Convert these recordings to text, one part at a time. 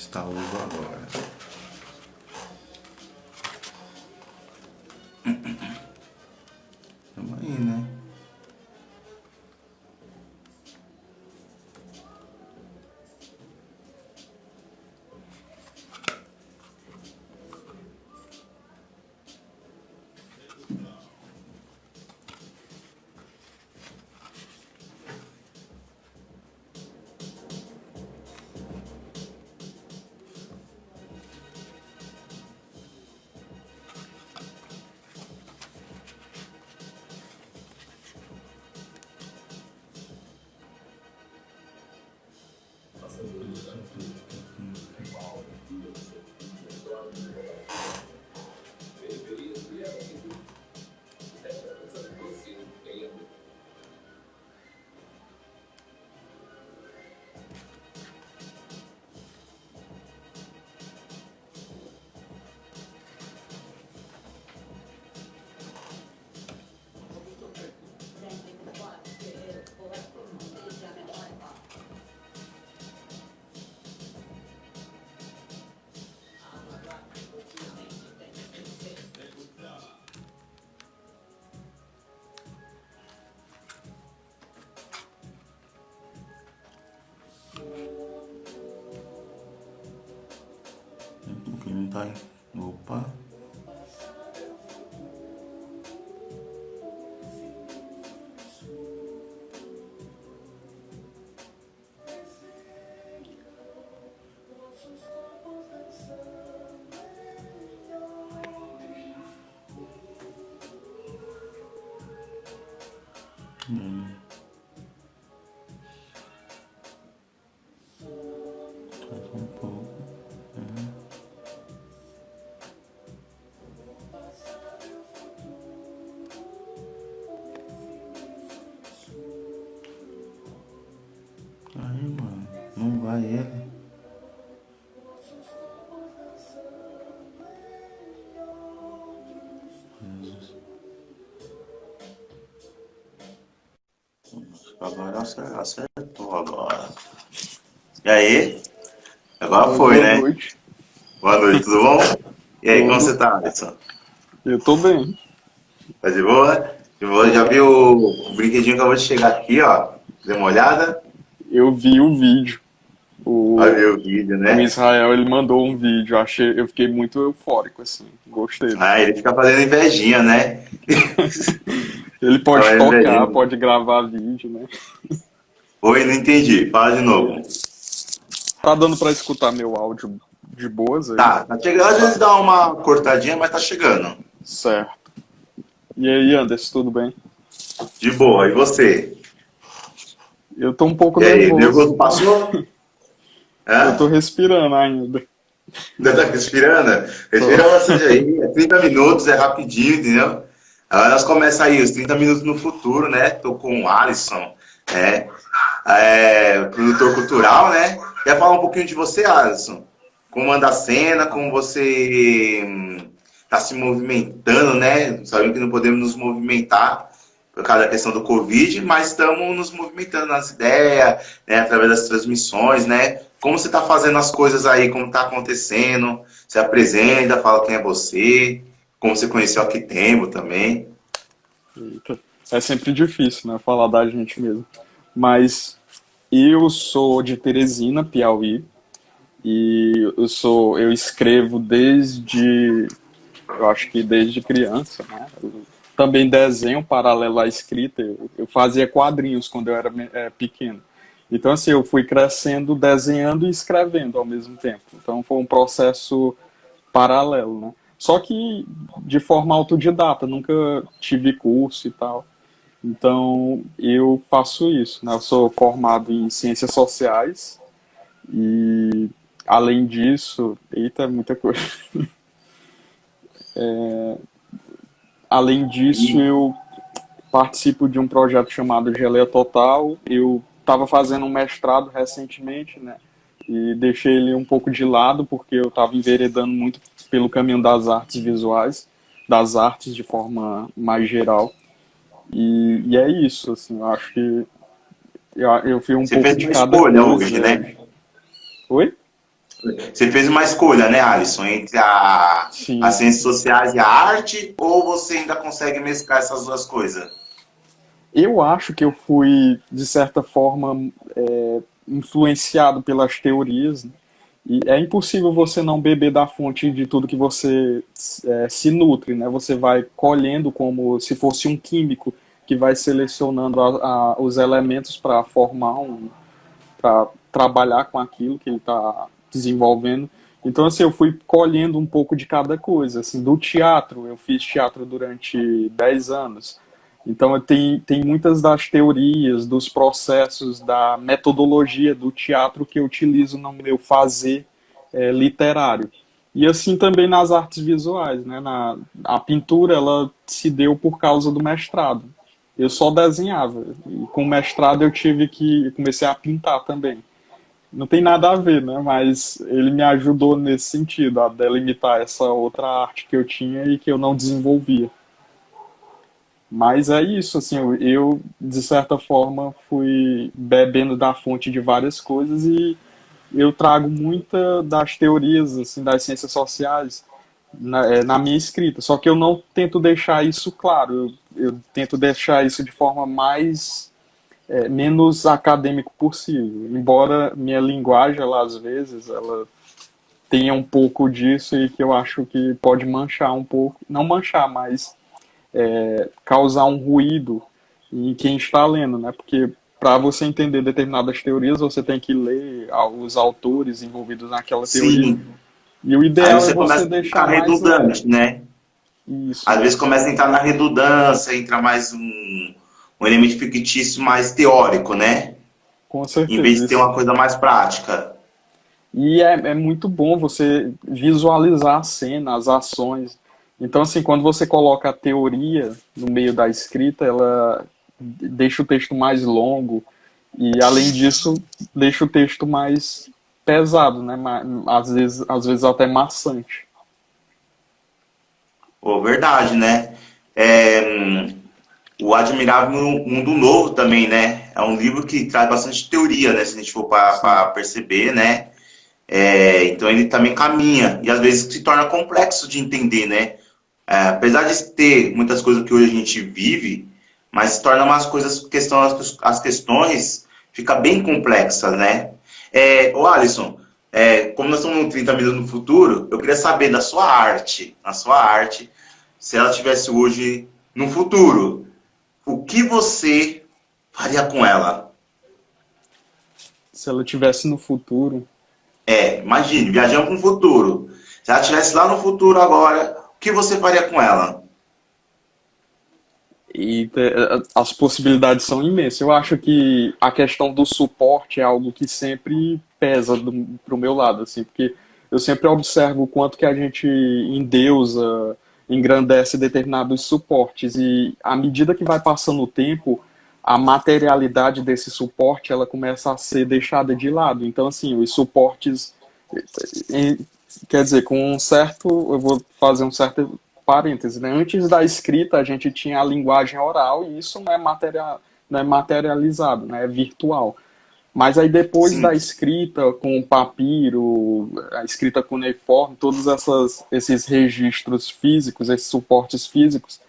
Está uso agora. Tamo aí, né? Porque não tá aí. Opa. Faz um pouco. Aí, mano. Não vai ele. Jesus. Agora acertou agora. E aí? Agora foi, Boa né? noite. Boa noite, tudo bom? E aí, como Tudo. você tá, Alisson? Eu tô bem. Tá de boa? De boa, já viu o brinquedinho que acabou de chegar aqui, ó? Deu uma olhada? Eu vi o vídeo. Olha O, o vídeo, o né? Israel, ele mandou um vídeo. Eu fiquei muito eufórico, assim. Gostei. Ah, ele fica fazendo invejinha, né? Ele pode Fazendo tocar, invejinha. pode gravar vídeo, né? Oi, não entendi. Fala de novo. Tá dando pra escutar meu áudio de boas aí? Tá chegando. Às vezes dá uma cortadinha, mas tá chegando. Certo. E aí, Anderson, tudo bem? De boa. E você? Eu tô um pouco E aí, nervoso. nervoso passou? Eu tô Hã? respirando ainda. Ainda tá respirando? Tô. Respira bastante aí. É 30 minutos, é rapidinho, entendeu? Agora nós começamos aí os 30 minutos no futuro, né? Tô com o Alisson, né? Produtor cultural, né? Quer falar um pouquinho de você, Alisson? Como anda a cena, como você está se movimentando, né? Sabemos que não podemos nos movimentar por causa da questão do Covid, mas estamos nos movimentando nas ideias, né? Através das transmissões, né? Como você está fazendo as coisas aí, como está acontecendo? Se apresenta, fala quem é você, como você conheceu a Kitembo também. Eita. É sempre difícil, né? Falar da gente mesmo. Mas eu sou de Teresina, Piauí. E eu escrevo eu acho que desde criança, né? Eu também desenho paralelo à escrita. Eu fazia quadrinhos quando eu era pequeno. Então, assim, eu fui crescendo, desenhando e escrevendo ao mesmo tempo. Então, foi um processo paralelo, né? Só que de forma autodidata, nunca tive curso e tal. Então, eu faço isso, né? Eu sou formado em ciências sociais e além disso, eita, é muita coisa. Além disso, E, eu participo de um projeto chamado Geleia Total. Eu estava fazendo um mestrado recentemente, né? E deixei ele um pouco de lado porque eu estava enveredando muito pelo caminho das artes visuais, das artes de forma mais geral. E é isso, assim, eu acho que eu vi um você pouco fez de uma cada escolha coisa hoje, hoje. né? Oi? Você fez uma escolha, né, Alisson, entre as Sim. ciências sociais e a arte, ou você ainda consegue mesclar essas duas coisas? Eu acho que eu fui, de certa forma, influenciado pelas teorias, né? E é impossível você não beber da fonte de tudo que você se nutre, né? Você vai colhendo como se fosse um químico que vai selecionando os elementos para formar para trabalhar com aquilo que ele está desenvolvendo. Então, assim, eu fui colhendo um pouco de cada coisa. Assim, do teatro, eu fiz teatro durante 10 anos. Então, tem muitas das teorias, dos processos, da metodologia do teatro que eu utilizo no meu fazer literário. E assim também nas artes visuais, né? A pintura, ela se deu por causa do mestrado. Eu só desenhava. E com o mestrado comecei a pintar também. Não tem nada a ver, né? Mas ele me ajudou nesse sentido, a delimitar essa outra arte que eu tinha e que eu não desenvolvia. Mas é isso, assim, de certa forma fui bebendo da fonte de várias coisas e eu trago muita das teorias, assim, das ciências sociais na minha escrita. Só que eu não tento deixar isso claro, eu tento deixar isso de forma mais menos acadêmico possível. Embora minha linguagem, ela, às vezes, ela tenha um pouco disso e que eu acho que pode manchar um pouco, não manchar, mas causar um ruído em quem está lendo, né? Porque para você entender determinadas teorias, você tem que ler os autores envolvidos naquela teoria. Sim. E o Aí ideal é você você começa a deixar ficar mais leve. redundante, né? Isso, Às vezes isso. começa a entrar na redundância, entra mais um elemento fictício mais teórico, né? Com Em vez certeza. de ter uma coisa mais prática. E é muito bom você visualizar a cena, as ações. Então, assim, quando você coloca a teoria no meio da escrita, ela deixa o texto mais longo e, além disso, deixa o texto mais pesado, né? Às vezes até maçante. Pô, verdade, né? O Admirável Mundo Novo também, né? É um livro que traz bastante teoria, né? Se a gente for para Sim, perceber, né? Então ele também caminha e às vezes se torna complexo de entender, né? Apesar de ter muitas coisas que hoje a gente vive, mas se torna umas coisas, as questões fica bem complexas, né? Ô Alisson, como nós estamos no 30 minutos no futuro, eu queria saber a sua arte, se ela tivesse hoje no futuro, o que você faria com ela? se ela tivesse no futuro. Imagine, viajando para o futuro. Se ela estivesse lá no futuro agora, o que você faria com ela? E as possibilidades são imensas. Eu acho que a questão do suporte é algo que sempre pesa pro meu lado, assim, porque eu sempre observo o quanto que a gente endeusa, engrandece determinados suportes e à medida que vai passando o tempo, a materialidade desse suporte ela começa a ser deixada de lado. Então, assim, os suportes, eh, quer dizer, com um certo, eu vou fazer um certo parêntese, né? Antes da escrita, a gente tinha a linguagem oral e isso não é materializado, né? É virtual. Mas aí depois da Sim, escrita com o papiro, a escrita cuneiforme, todos esses registros físicos, esses suportes físicos,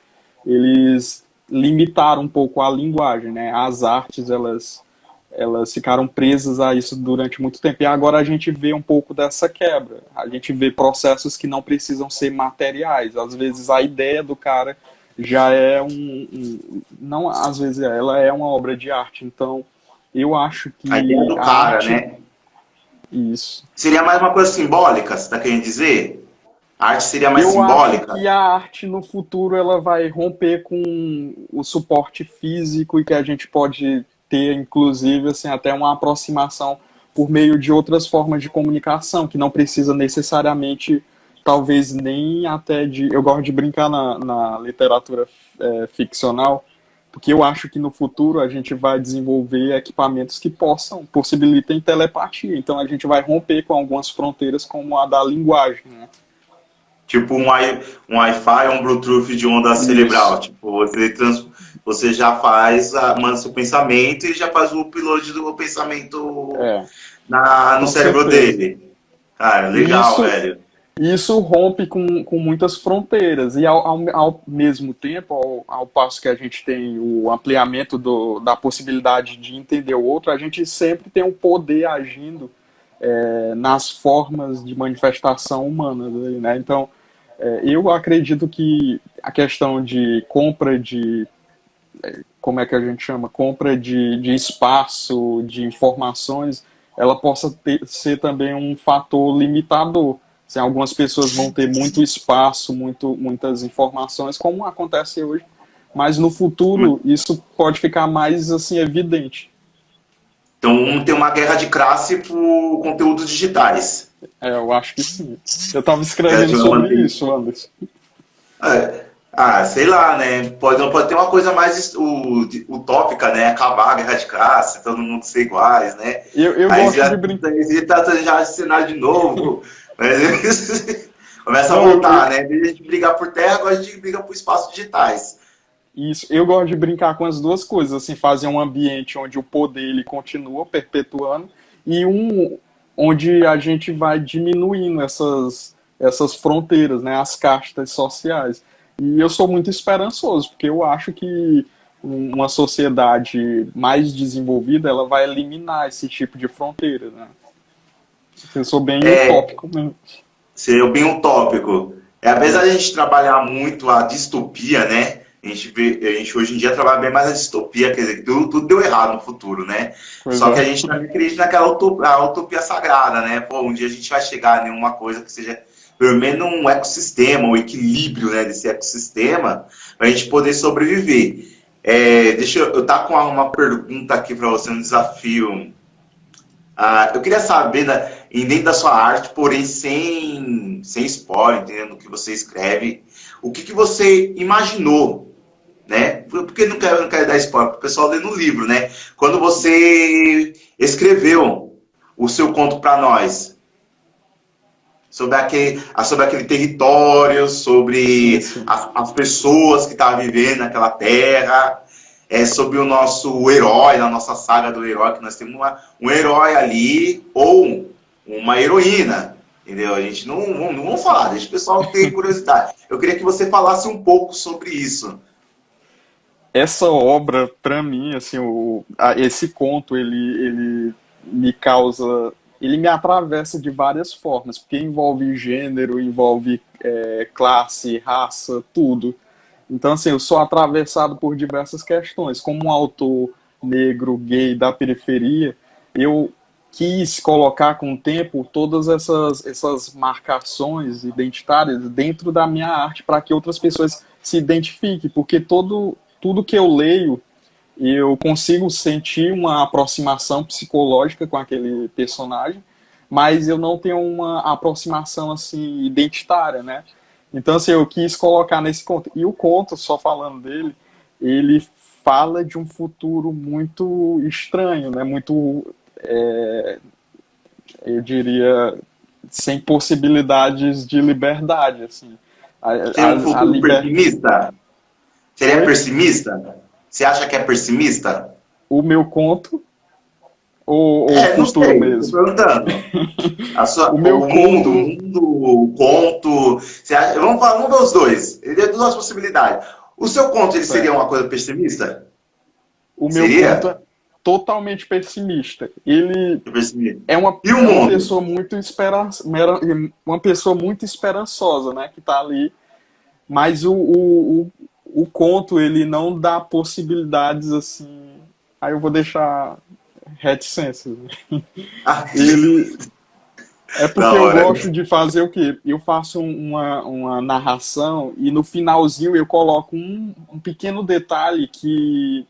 eles limitaram um pouco a linguagem, né? As artes, elas ficaram presas a isso durante muito tempo. E agora a gente vê um pouco dessa quebra. A gente vê processos que não precisam ser materiais. Às vezes a ideia do cara já é não, às vezes ela é uma obra de arte. Então, eu acho a ideia que do a cara, arte, né? isso. Seria mais uma coisa simbólica, você está querendo dizer? A arte seria mais Eu acho simbólica? que a arte no futuro ela vai romper com o suporte físico e que a gente pode ter, inclusive, assim, até uma aproximação por meio de outras formas de comunicação, que não precisa necessariamente, talvez nem até de. Eu gosto de brincar na literatura ficcional, porque eu acho que no futuro a gente vai desenvolver equipamentos que possibilitem telepatia. Então a gente vai romper com algumas fronteiras, como a da linguagem, né? Tipo um Wi-Fi, um Bluetooth de onda Isso. cerebral. Tipo, você já faz, manda seu pensamento e já faz o upload do pensamento É. no Com cérebro certeza. dele. Cara, E legal, isso, velho. isso rompe com muitas fronteiras. E ao mesmo tempo, ao passo que a gente tem o ampliamento da possibilidade de entender o outro, a gente sempre tem um poder agindo nas formas de manifestação humanas, né? Então, eu acredito que a questão de compra de, como é que a gente chama? Compra de espaço, de informações, ela possa ser também um fator limitador. Se algumas pessoas vão ter muito espaço, muitas informações, como acontece hoje, mas no futuro isso pode ficar mais assim evidente. Então, tem uma guerra de classe por conteúdos digitais. Eu acho que sim. Eu estava Que a escrevendo gente vai sobre manter. isso, Anderson. Sei lá, né? Não pode ter uma coisa mais utópica, né? Acabar a guerra de classe, todo mundo ser iguais, né? Eu Aí gosto de já brincar. tá já esse cenário de novo. Mas começa a Não, voltar, né? Em vez de a gente brigar por terra, agora a gente briga por espaços digitais. isso, eu gosto de brincar com as duas coisas, assim, fazer um ambiente onde o poder ele continua perpetuando e um onde a gente vai diminuindo essas fronteiras, né, as castas sociais. E eu sou muito esperançoso, porque eu acho que uma sociedade mais desenvolvida, ela vai eliminar esse tipo de fronteira, né? Eu sou bem É, utópico mesmo. seria bem utópico. Apesar de a gente trabalhar muito a distopia, né? A gente hoje em dia trabalha bem mais a distopia, quer dizer, tudo deu errado no futuro, né? Pois Só que a é. gente também acredita naquela utopia sagrada, né? Pô, um dia a gente vai chegar em uma coisa que seja, pelo menos, um ecossistema, um equilíbrio, né, desse ecossistema, para a gente poder sobreviver. Eu tá com uma pergunta aqui para você, um desafio. Eu queria saber, né, dentro da sua arte, porém sem spoiler, entendendo o que você escreve, o que você imaginou, né? Porque não quero dar spoiler, porque o pessoal lê no livro, né? Quando você escreveu o seu conto para nós, sobre aquele território, Sim, sobre sim. as pessoas que estavam vivendo naquela terra, sobre o nosso herói, na nossa saga do herói, que nós temos um herói ali, ou uma heroína, entendeu? A gente não vamos falar, deixa o pessoal ter curiosidade. Eu queria que você falasse um pouco sobre isso. Essa obra, para mim, assim, esse conto, ele me causa, ele me atravessa de várias formas, porque envolve gênero, envolve classe, raça, tudo. Então, assim, eu sou atravessado por diversas questões. Como um autor negro, gay, da periferia, eu quis colocar com o tempo todas essas marcações identitárias dentro da minha arte para que outras pessoas se identifiquem, porque tudo que eu leio, eu consigo sentir uma aproximação psicológica com aquele personagem, mas eu não tenho uma aproximação assim identitária, né? Então, assim, eu quis colocar nesse conto. E o conto, só falando dele, ele fala de um futuro muito estranho, né? Muito, eu diria, sem possibilidades de liberdade, assim. A, Seria um a futuro liber... pessimista? Seria Oi? pessimista? Você acha que é pessimista? O meu conto ou o Não futuro sei, estou mesmo? perguntando. O meu O mundo, conto, o conto. Vamos ver os dois. Ele tem duas possibilidades. O seu conto ele seria certo. uma coisa pessimista? O meu conto Seria? é totalmente pessimista. Ele Pessimista. é uma, E o é uma mundo? pessoa muito uma pessoa muito esperançosa, né, que está ali. Mas o conto ele não dá possibilidades assim. Aí eu vou deixar reticências. Né? Ah, Ele é da porque eu hora. gosto de fazer o quê? Eu faço uma narração e no finalzinho eu coloco um pequeno detalhe que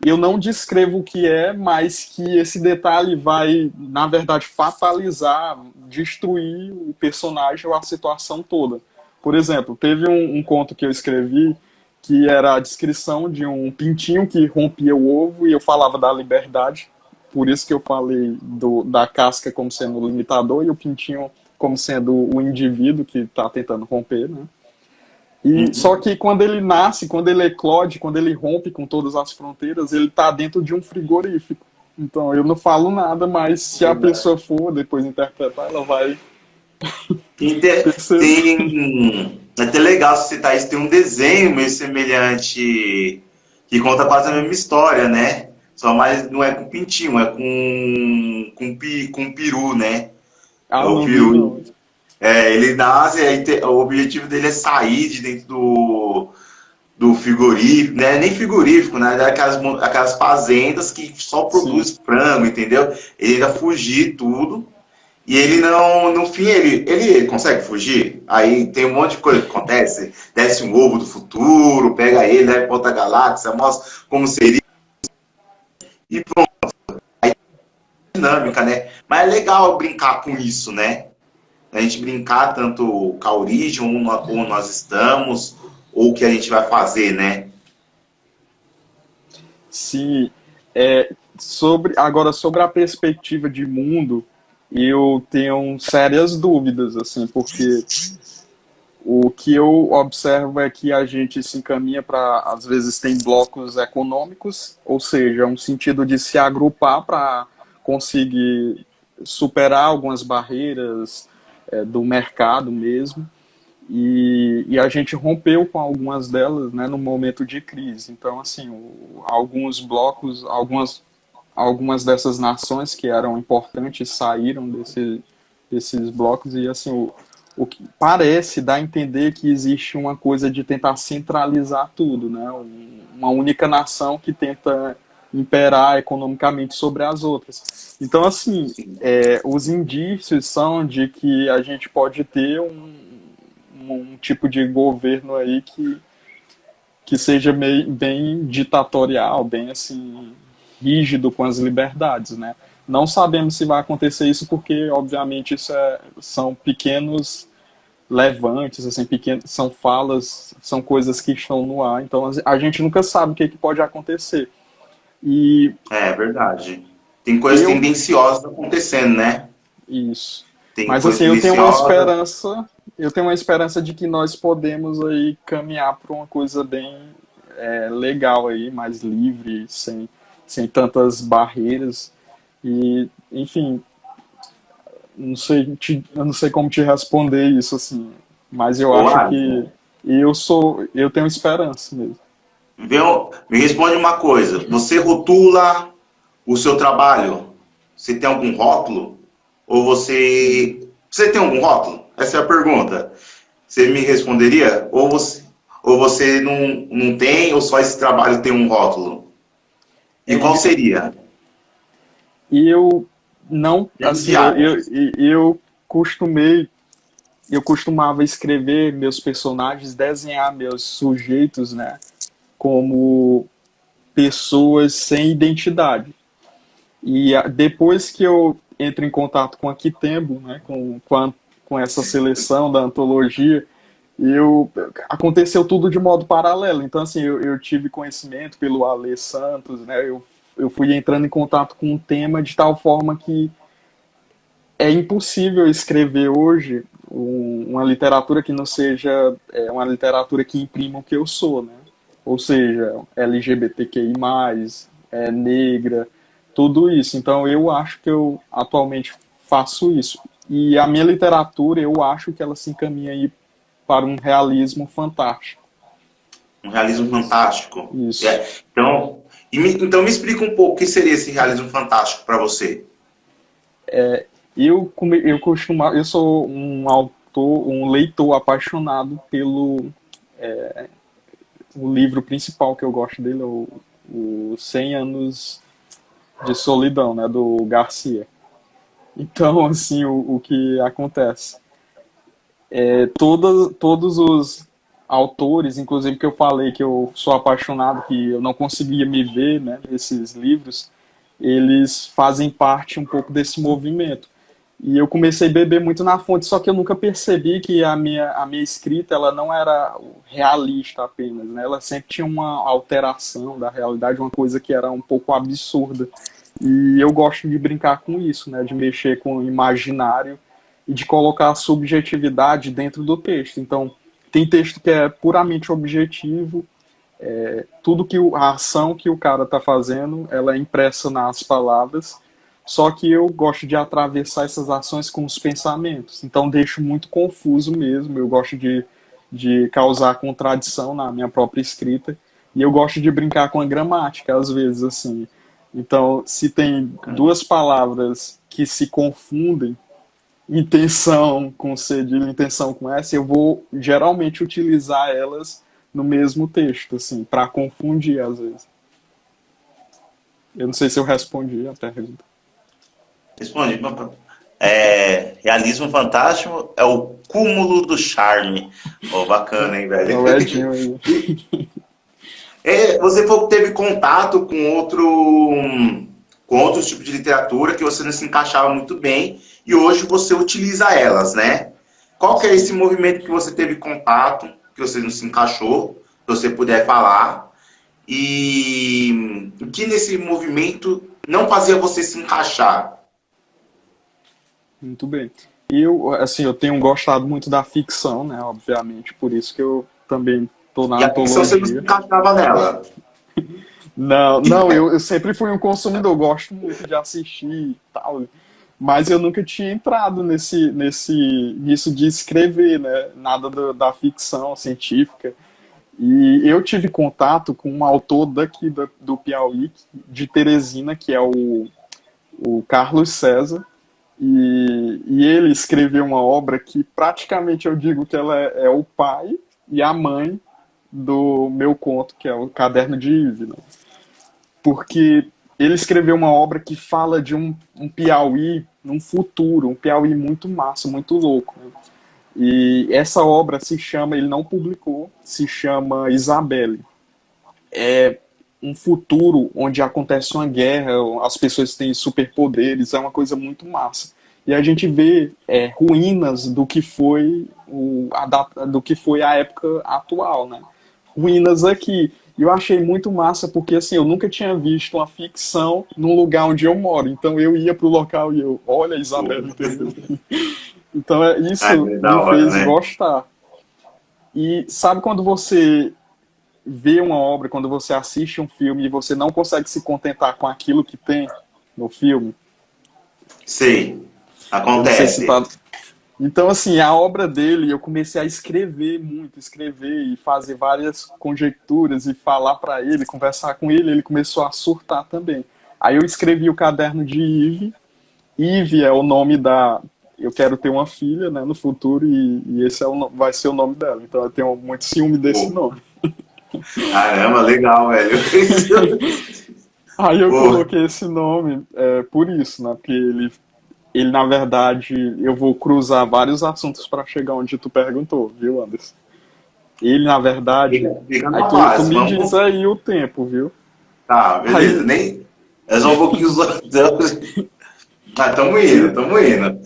eu não descrevo o que é, mas que esse detalhe vai, na verdade, fatalizar, destruir o personagem ou a situação toda. Por exemplo, teve um conto que eu escrevi que era a descrição de um pintinho que rompia o ovo e eu falava da liberdade. Por isso que eu falei da casca como sendo o limitador e o pintinho como sendo o indivíduo que está tentando romper, né? E só Uhum. que quando ele nasce, quando ele eclode, quando ele rompe com todas as fronteiras, ele está dentro de um frigorífico. Então eu não falo nada, mas se a pessoa for depois interpretar, ela vai Percebo. É até legal você citar isso. Tem um desenho meio semelhante que conta quase a mesma história, né? Só mais não é com pintinho, é com peru, né? É Ah, o não vi peru. não. É, ele nasce, o objetivo dele é sair de dentro do frigorífico, né? Nem frigorífico, né? Aquelas fazendas que só Sim. produz frango, entendeu? Ele ainda fugir tudo. E ele não, no fim, ele consegue fugir. Aí tem um monte de coisa que acontece. Desce um ovo do futuro, pega ele, leva para outra galáxia, mostra como seria. E pronto, dinâmica, né? Mas é legal brincar com isso, né? A gente brincar tanto com a origem, onde nós estamos, ou o que a gente vai fazer, né? Sim. Agora, sobre a perspectiva de mundo, eu tenho sérias dúvidas, assim, porque o que eu observo é que a gente se encaminha para, às vezes, tem blocos econômicos, ou seja, um sentido de se agrupar para conseguir superar algumas barreiras do mercado mesmo. E a gente rompeu com algumas delas, né, no momento de crise. Então, assim, alguns blocos, algumas dessas nações que eram importantes saíram desses blocos e assim o que parece dar a entender que existe uma coisa de tentar centralizar tudo, né? Uma única nação que tenta imperar economicamente sobre as outras. Então, assim, os indícios são de que a gente pode ter um tipo de governo aí que seja bem ditatorial, bem assim, rígido com as liberdades, né? Não sabemos se vai acontecer isso porque, obviamente, são pequenos levantes, assim, pequenos, são falas, são coisas que estão no ar, então a gente nunca sabe o que pode acontecer. E É verdade. Tem coisas eu, tendenciosas acontecendo, né? isso. Tem Mas coisas assim, tendenciosas. eu tenho uma esperança de que nós podemos aí caminhar para uma coisa bem legal aí, mais livre, sem tantas barreiras. E, enfim, eu não sei como te responder isso, assim, mas eu Ô, acho que Alisson, eu tenho esperança mesmo. me responde uma coisa. Você rotula o seu trabalho? Você tem algum rótulo? Ou você tem algum rótulo? Essa é a pergunta. Você me responderia? Ou você não tem, ou só esse trabalho tem um rótulo? E qual É, seria? e eu não, Dentro assim, de áreas. costumei, eu costumava escrever meus personagens, desenhar meus sujeitos, né, como pessoas sem identidade. E depois que eu entro em contato com a Kitembo, né, com essa seleção da antologia, aconteceu tudo de modo paralelo. Então, assim, eu tive conhecimento pelo Ale Santos, né, eu fui entrando em contato com o tema de tal forma que é impossível escrever hoje uma literatura que não seja uma literatura que imprima o que eu sou, né? Ou seja, LGBTQI+, negra, tudo isso. Então eu acho que eu atualmente faço isso. E a minha literatura, eu acho que ela se encaminha aí para um realismo fantástico. Um realismo Isso. fantástico. Isso. Então, então me explica um pouco o que seria esse realismo fantástico para você. Eu sou um autor, um leitor apaixonado pelo o livro principal que eu gosto dele, é o 100 anos de solidão, né, do Garcia. Então, assim, o que acontece? Todos os autores, inclusive que eu falei que eu sou apaixonado, que eu não conseguia me ver, né, nesses livros, eles fazem parte um pouco desse movimento. E eu comecei a beber muito na fonte, só que eu nunca percebi que a minha escrita ela não era realista apenas, né? Ela sempre tinha uma alteração da realidade, uma coisa que era um pouco absurda. E eu gosto de brincar com isso, né? De mexer com o imaginário e de colocar a subjetividade dentro do texto. Então, tem texto que é puramente objetivo, tudo que a ação que o cara está fazendo, ela é impressa nas palavras. só que eu gosto de atravessar essas ações com os pensamentos. Então deixo muito confuso mesmo. Eu gosto de causar contradição na minha própria escrita. E eu gosto de brincar com a gramática, às vezes, assim. Então, se tem duas palavras que se confundem, intenção com cedilha, intenção com S, eu vou geralmente utilizar elas no mesmo texto, assim, para confundir, às vezes. Eu não sei se eu respondi a pergunta. Respondi. Realismo fantástico é o cúmulo do charme. Oh, bacana, hein, velho? É o Edinho aí. Você falou que teve contato com outros tipos de literatura que você não se encaixava muito bem e hoje você utiliza elas, né? Qual que é esse movimento que você teve contato, que você não se encaixou, se você puder falar, e o que nesse movimento não fazia você se encaixar? Muito bem. E eu, assim, eu tenho gostado muito da ficção, né? Obviamente, por isso que eu também estou na E a ficção você não se antologia. encaixava nela. Não, eu sempre fui um consumidor, gosto muito de assistir e tal, mas eu nunca tinha entrado nisso de escrever, né? Nada da ficção científica. E eu tive contato com um autor daqui do Piauí, de Teresina, que é o Carlos César, e ele escreveu uma obra que praticamente eu digo que ela é o pai e a mãe do meu conto, que é o Caderno de Ive, né? Porque ele escreveu uma obra que fala de um Piauí num futuro, um Piauí muito massa, muito louco, né? E essa obra se chama, ele não publicou, se chama Isabelle. É um futuro onde acontece uma guerra, as pessoas têm superpoderes, é uma coisa muito massa. E a gente vê ruínas do que foi do que foi a época atual, né? Ruínas aqui. E eu achei muito massa porque assim, eu nunca tinha visto uma ficção num lugar onde eu moro. Então eu ia pro local e eu, olha, Isabela, entendeu? Então isso Da me hora, fez né? gostar. E sabe quando você vê uma obra, quando você assiste um filme e você não consegue se contentar com aquilo que tem no filme? Sei. Eu não sei se Acontece. tá. Então, assim, a obra dele, eu comecei a escrever muito, escrever e fazer várias conjecturas e falar para ele, conversar com ele, ele começou a surtar também. Aí eu escrevi o caderno de Ive. Ive é o nome da. Eu quero ter uma filha, né, no futuro e esse vai ser o nome dela. Então eu tenho muito ciúme desse Pô, nome. caramba, legal, velho. Aí eu Pô, coloquei esse nome por isso, né? Porque ele, na verdade, eu vou cruzar vários assuntos para chegar onde tu perguntou, viu, Anderson? Ele, na verdade, fica aí na tu paz. me diz Vamos. aí o tempo, viu? Tá, beleza. Aí, Nem. É só um pouquinho. Ah, tamo indo, tamo indo.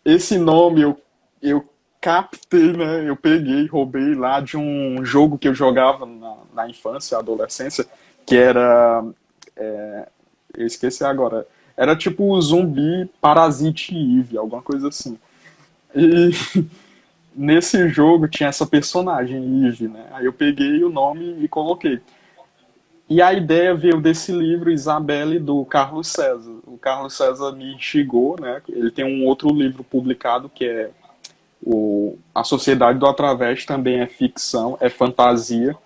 esse nome eu captei, né? Eu peguei, roubei lá de um jogo que eu jogava na infância, adolescência, que era. Eu esqueci agora. Era tipo o Zumbi Parasite Eve, alguma coisa assim. E nesse jogo tinha essa personagem, Eve, né? Aí eu peguei o nome e coloquei. E a ideia veio desse livro, Isabelle, do Carlos César. O Carlos César me instigou, né? Ele tem um outro livro publicado que é A Sociedade do Através, também é ficção, é fantasia.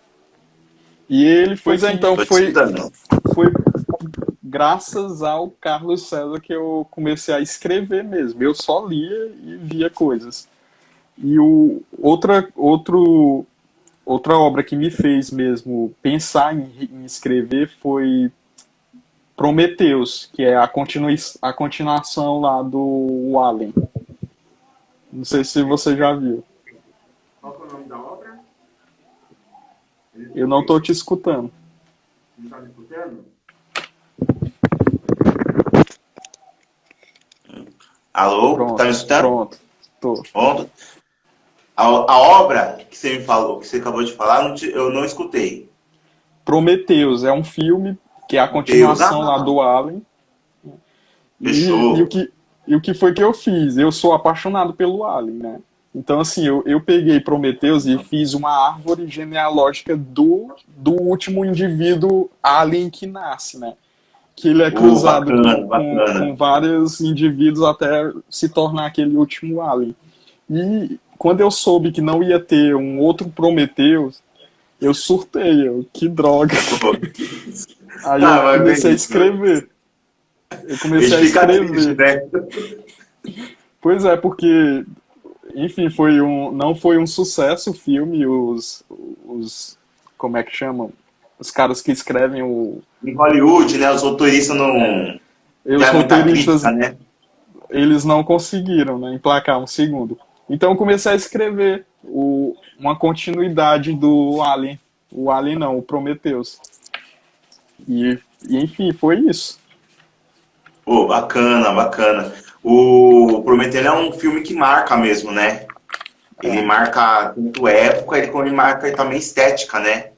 E ele Pois é, então tô te escutando. foi graças ao Carlos César que eu comecei a escrever mesmo. Eu só lia e via coisas. E outra obra que me fez mesmo pensar em escrever foi Prometheus, que é a continuação lá do Alien. Não sei se você já viu. Qual que é o nome da obra? Eu não estou te escutando. Não tá me escutando? Alô? Tá me Pronto, escutando? pronto. Tô. Pronto. A obra que você me falou, que você acabou de falar, eu não escutei. Prometheus é um filme que é a Deus, continuação lá do Alien. E fechou. o que foi que eu fiz? Eu sou apaixonado pelo Alien, né? Então, assim, eu peguei Prometheus e fiz uma árvore genealógica do último indivíduo alien que nasce, né? que ele é cruzado Bacana, com bacana. vários indivíduos até se tornar aquele último alien. E quando eu soube que não ia ter um outro Prometheus, eu surtei, que droga. Pô, Aí eu não, mas bem comecei a isso. escrever. Eu A comecei gente a fica triste, escrever. né? Pois é, porque, enfim, não foi um sucesso o filme. Como é que chamam? Os caras que escrevem Em Hollywood, né? Os roteiristas não. Já os é muita roteiristas, crítica, né? eles não conseguiram, né, emplacar um segundo. Então eu comecei a escrever uma continuidade do Alien. O Alien não, o Prometheus. Enfim, foi isso. Pô, bacana, bacana. O Prometeu é um filme que marca mesmo, né? Ele É, marca tanto época, ele como ele marca também estética, né?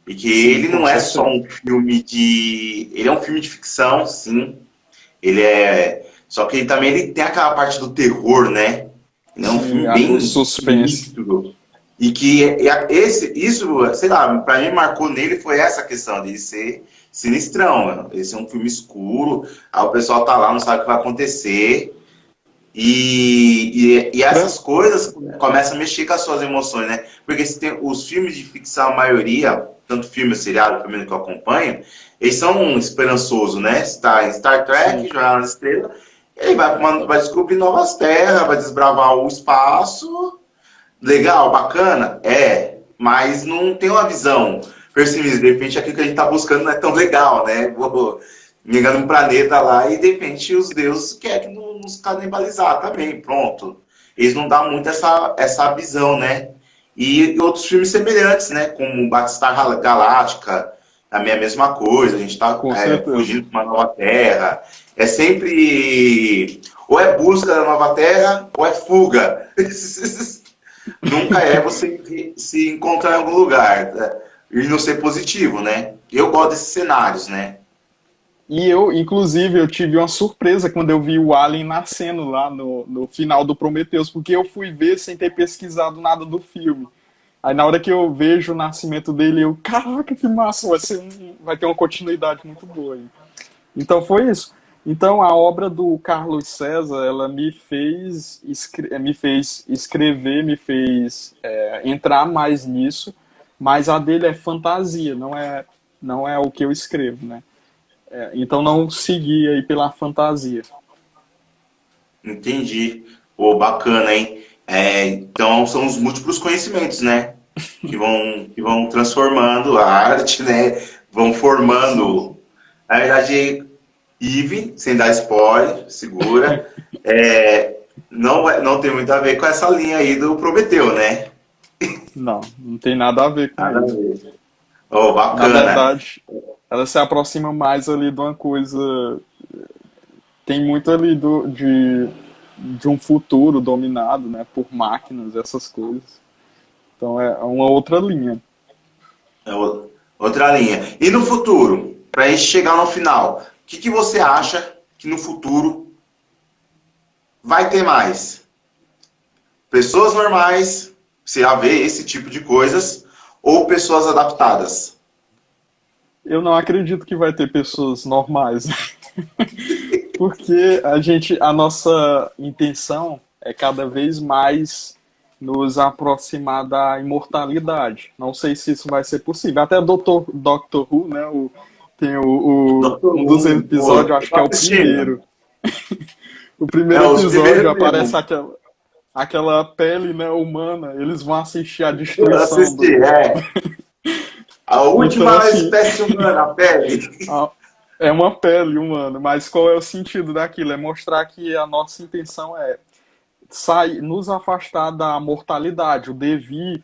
E que sim, ele com não é só certeza. um filme de. Ele é um filme de ficção, sim. Ele é. Só que ele tem aquela parte do terror, né? Ele é um Sim, filme o bem suspense. sinistro. E que isso, sei lá, pra mim marcou nele foi essa questão de ser sinistrão, mano. Esse é um filme escuro, aí o pessoal tá lá, não sabe o que vai acontecer. E Pra- essas coisas começam a mexer com as suas emoções, né? Porque se tem, os filmes de ficção, a maioria, tanto filme, seriado, pelo menos que eu acompanho, eles são esperançosos, né? Está em Star Trek, sim, Jornada nas Estrelas, ele vai descobrir novas terras, vai desbravar o espaço. Legal, bacana? É, mas não tem uma visão pessimista. De repente, aquilo que a gente está buscando não é tão legal, né? Vou ligando um planeta lá e de repente os deuses querem nos canibalizar também, pronto. Eles não dão muito essa visão, né? E outros filmes semelhantes, né? Como Battlestar Galáctica, também é a mesma coisa, a gente está com certeza. fugindo para uma nova terra. É sempre ou é busca da nova terra ou é fuga. Nunca é você se encontrar em algum lugar, né? E não ser positivo, né? Eu gosto desses cenários, né? E eu, inclusive, eu tive uma surpresa quando eu vi o Alien nascendo lá no final do Prometheus, porque eu fui ver sem ter pesquisado nada do filme. Aí na hora que eu vejo o nascimento dele, eu, caraca, que massa, vai ter uma continuidade muito boa aí. Então foi isso. Então a obra do Carlos César, ela me fez escrever, me fez entrar mais nisso, mas a dele é fantasia, não é o que eu escrevo, né? Então não segui aí pela fantasia. Entendi. Pô, bacana, hein? Então são os múltiplos conhecimentos, né? Que vão transformando a arte, né? Vão Sim. formando. Na verdade, Eve, sem dar spoiler, segura. Não tem muito a ver com essa linha aí do Prometeu, né? Não, não tem nada a ver com Nada a ele. ver. Oh, Na bacana. verdade, ela se aproxima mais ali de uma coisa. Tem muito ali de um futuro dominado, né, por máquinas, essas coisas. Então é uma outra linha. Outra linha. E no futuro, para a gente chegar no final, o que você acha que no futuro vai ter mais? Pessoas normais, você já vê esse tipo de coisas, ou pessoas adaptadas? Eu não acredito que vai ter pessoas normais, porque a nossa intenção é cada vez mais nos aproximar da imortalidade. Não sei se isso vai ser possível. Até Doctor Who, né? Tem Doutor um dos Who, pô, episódios, eu acho tô que é o assistindo. primeiro. O primeiro Os episódio primeiros aparece mesmo. aquela pele, né, humana. Eles vão assistir a Eu destruição assisti, do. A Então, última assim, espécie humana, a pele. a- é uma pele humana, mas qual é o sentido daquilo? É mostrar que a nossa intenção é nos afastar da mortalidade. O devir,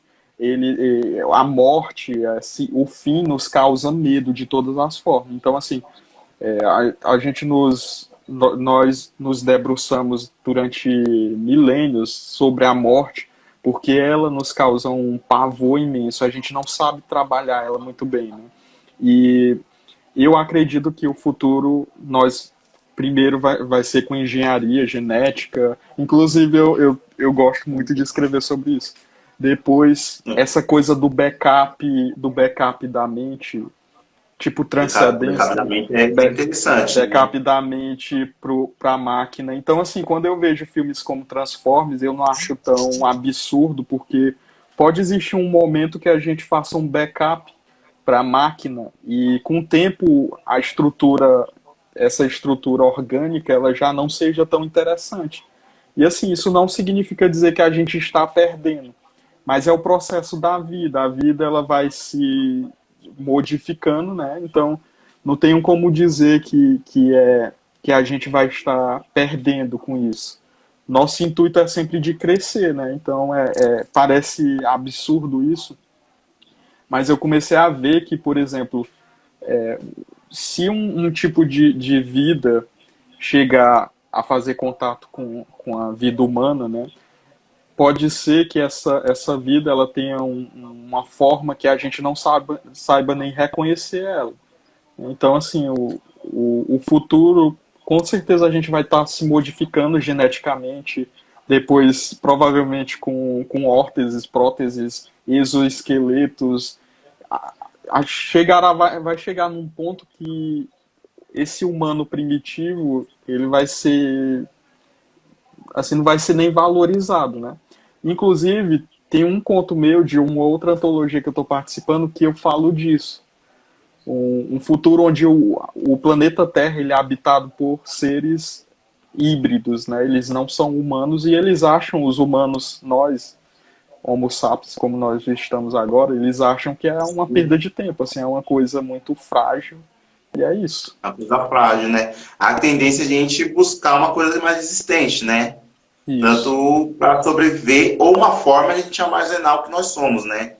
a morte, o fim nos causa medo de todas as formas. Então, assim, a gente nós nos debruçamos durante milênios sobre a morte, porque ela nos causa um pavor imenso. A gente não sabe trabalhar ela muito bem, né? E eu acredito que o futuro nós primeiro vai ser com engenharia genética. Inclusive eu gosto muito de escrever sobre isso. Depois essa coisa do backup da mente, tipo Backup transcendência, da mente é be- interessante, né? backup da mente para a máquina. Então, assim, quando eu vejo filmes como Transformers, eu não acho tão absurdo, porque pode existir um momento que a gente faça um backup para a máquina e com o tempo a estrutura, essa estrutura orgânica, ela já não seja tão interessante. E assim, isso não significa dizer que a gente está perdendo, mas é o processo da vida. A vida ela vai se modificando, né? Então, não tenho como dizer que a gente vai estar perdendo com isso. Nosso intuito é sempre de crescer, né? Então, parece absurdo isso, mas eu comecei a ver que, por exemplo, se um tipo de vida chegar a fazer contato com a vida humana, né? Pode ser que essa vida ela tenha uma forma que a gente não saiba nem reconhecer ela. Então, assim, o futuro, com certeza a gente vai estar se modificando geneticamente, depois, provavelmente, com órteses, próteses, exoesqueletos. Vai chegar num ponto que esse humano primitivo, ele vai ser, assim, não vai ser nem valorizado, né? Inclusive, tem um conto meu de uma outra antologia que eu estou participando que eu falo disso. Um futuro onde o planeta Terra ele é habitado por seres híbridos, né? Eles não são humanos e eles acham os humanos, nós, Homo sapiens, como nós estamos agora, eles acham que é uma perda de tempo, assim, é uma coisa muito frágil. E é isso. Uma coisa frágil, né? A tendência é a gente buscar uma coisa mais resistente, né? Isso. Tanto para sobreviver ou uma forma de a gente armazenar o que nós somos, né?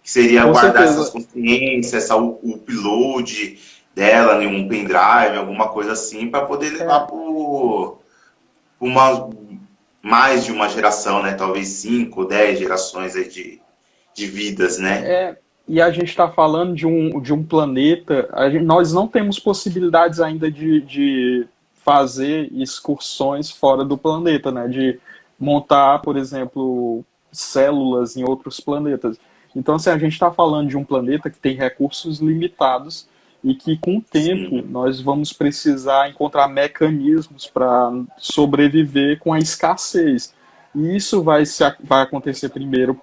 Que seria Com guardar essas certeza. consciências, o upload dela em um pendrive, alguma coisa assim, para poder levar É, para uma mais de uma geração, né? Talvez 5, 10 gerações aí de vidas, né? e a gente está falando de um planeta. Nós não temos possibilidades ainda de fazer excursões fora do planeta, né? De montar, por exemplo, células em outros planetas. Então, assim, a gente está falando de um planeta que tem recursos limitados e que, com o tempo, Sim, nós vamos precisar encontrar mecanismos para sobreviver com a escassez. E isso vai acontecer primeiro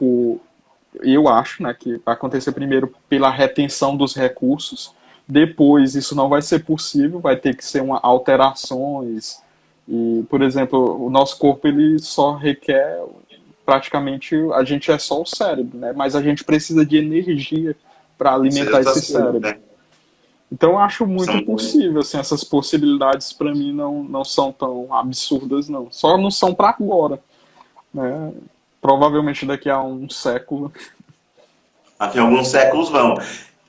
eu acho, né, que vai acontecer primeiro pela retenção dos recursos, depois isso não vai ser possível, vai ter que ser alterações. E, por exemplo, o nosso corpo ele só requer praticamente a gente é só o cérebro, né? Mas a gente precisa de energia para precisa de alimentar esse outras coisas, cérebro. né? Então eu acho muito São, possível, assim, essas possibilidades para mim não são tão absurdas não. Só não são para agora, né? Provavelmente daqui a um século. daqui a alguns séculos vão.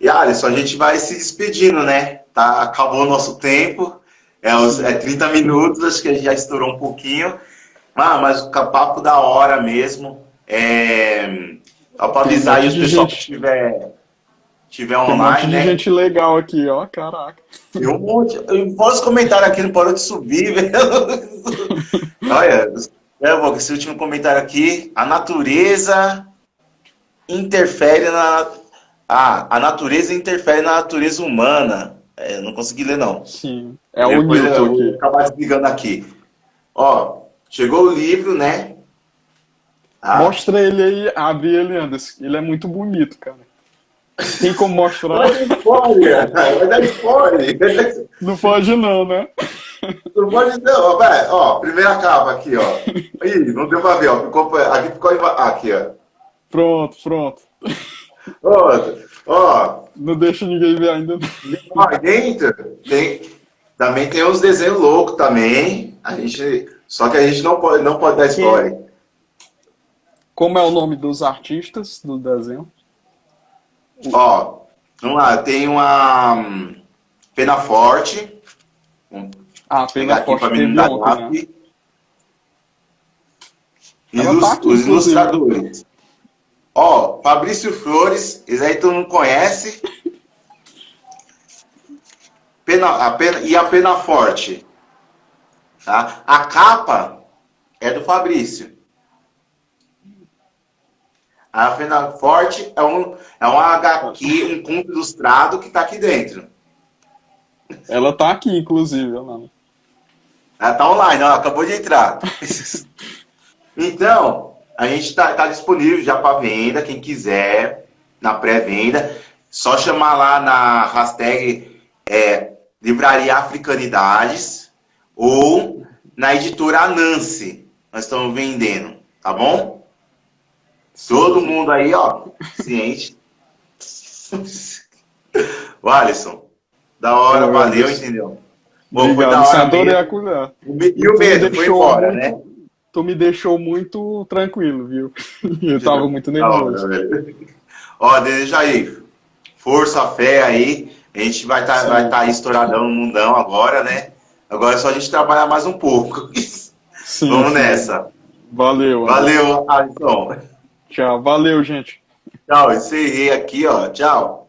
E Alisson, a gente vai se despedindo, né? Tá, acabou o nosso tempo. É Sim. 30 minutos, acho que a gente já estourou um pouquinho. Mas o papo da hora mesmo. Só para Tem um avisar aí monte os de pessoal que gente, tiver tem um monte online, de né? gente legal aqui, ó, caraca. Tem um monte. Os comentários aqui não parou de subir, velho. Olha, eu vou com esse último comentário aqui. A natureza interfere na. A natureza interfere na natureza humana. Eu não consegui ler, não. Sim, é o Depois Newton eu vou aqui. acabar desligando aqui. Ó, chegou o livro, né? Tá? Mostra ele aí, abre ele, Anderson. Ele é muito bonito, cara. Tem como mostrar? Vai dar spoiler! Vai dar spoiler! Não pode não, né? Não pode não, velho. Ó, primeira capa aqui, ó. Ih, não deu pra ver, ó. Aqui ficou aqui, ó. Pronto, pronto. Ó, ó, Não deixa ninguém ver ainda. ó, dentro também tem uns desenhos loucos também. Só que a gente não pode dar Quem, spoiler. como é o nome dos artistas do desenho? Ó, vamos lá, tem uma Pena Forte. Vamos Ah, pegar Pena aqui para Forte mim não teve dar ontem, né? gafe. Ela tá aqui, Os inclusive. ilustradores. Ó, Fabrício Flores, esse aí todo mundo conhece. E a Pena Forte. Tá? A capa é do Fabrício. A Pena Forte é um HQ, um conto ilustrado que está aqui dentro. Ela tá aqui, inclusive, não. Ela tá online, ó, acabou de entrar. Então, a gente está disponível já para venda, quem quiser, na pré-venda. Só chamar lá na hashtag Livraria Africanidades ou na editora Anansi. Nós estamos vendendo, tá bom? Todo mundo aí, ó, ciente. O Alisson, da hora, valeu, entendeu? Bom, foi da Obrigado, hora adorei a mesmo. colher. E o medo foi embora, né? Tu me deixou muito tranquilo, viu? Eu tava muito Da hora, nervoso. velho. Ó, deseja aí, força, fé aí. A gente vai Sim, tá aí estouradão no mundão agora, né? Agora é só a gente trabalhar mais um pouco. sim, Vamos sim. nessa. Valeu, Anderson. Valeu, Alisson. Tchau. Valeu, gente. Tchau, encerrei aqui, ó. Tchau.